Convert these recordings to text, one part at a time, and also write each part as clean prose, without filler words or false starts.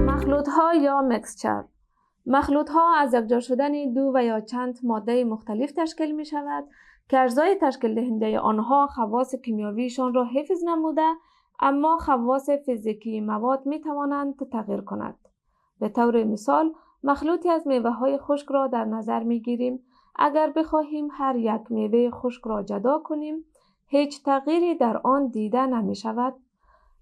مخلوط‌ها یا مکسچر. مخلوط‌ها از یکجا شدن دو و یا چند ماده مختلف تشکیل می شود که اجزای تشکیل دهنده آنها خواص کیمیاییشان را حفظ نموده، اما خواص فیزیکی مواد می توانند تغییر کنند. به طور مثال مخلوطی از میوه‌های خشک را در نظر می گیریم. اگر بخواهیم هر یک میوه خشک را جدا کنیم، هیچ تغییری در آن دیده نمی شود.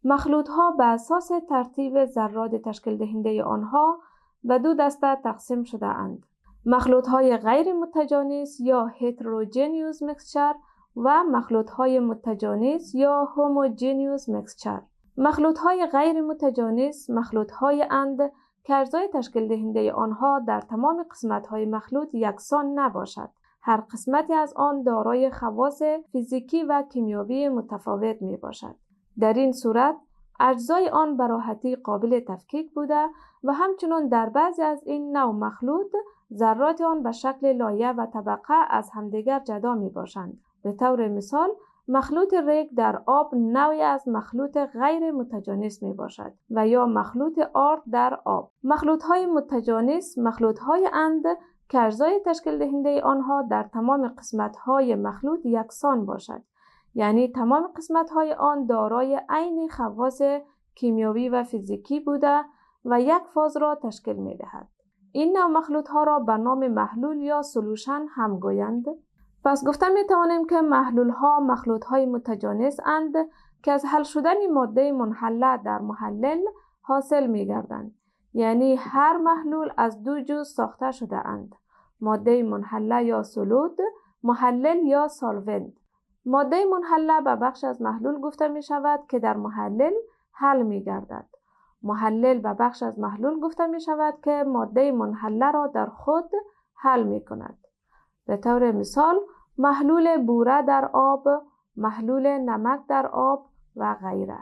مخلوط‌ها به اساس ترتیب ذرات تشکیل دهنده آنها به دو دسته تقسیم شده اند: مخلوط‌های غیر متجانس یا هتروژنیوس مکسچر و مخلوط‌های متجانس یا هوموژنیوس مکسچر. مخلوط‌های غیر متجانس مخلوط‌های اند که اجزای تشکیل دهنده آنها در تمام قسمت‌های مخلوط یکسان نباشد. هر قسمتی از آن دارای خواص فیزیکی و کیمیایی متفاوت می باشد. در این صورت اجزای آن به راحتی قابل تفکیک بوده و همچنین در بعضی از این نوع مخلوط ذرات آن به شکل لایه و طبقه از همدیگر جدا می باشند. به طور مثال مخلوط ریگ در آب نوعی از مخلوط غیر متجانس می باشد و یا مخلوط آرد در آب. مخلوط‌های متجانس مخلوط‌های اند که اجزای تشکیل دهنده آنها در تمام قسمت‌های مخلوط یکسان باشد، یعنی تمام قسمت‌های آن دارای عین خواص کیمیایی و فیزیکی بوده و یک فاز را تشکیل می‌دهد. این نوع مخلوط‌ها را به نام محلول یا سولوشن هم گویند. پس گفته می‌توانیم که محلول‌ها مخلوط‌های متجانس اند که از حل شدن ماده منحله در محلل حاصل می‌گردند، یعنی هر محلول از دو جزء ساخته شده اند: ماده منحله یا سولود، محلل یا سالونت. ماده منحله به بخش از محلول گفته می شود که در محلل حل می گردد. محلل به بخش از محلول گفته می شود که ماده منحله را در خود حل می کند. به طور مثال محلول بوره در آب، محلول نمک در آب و غیره.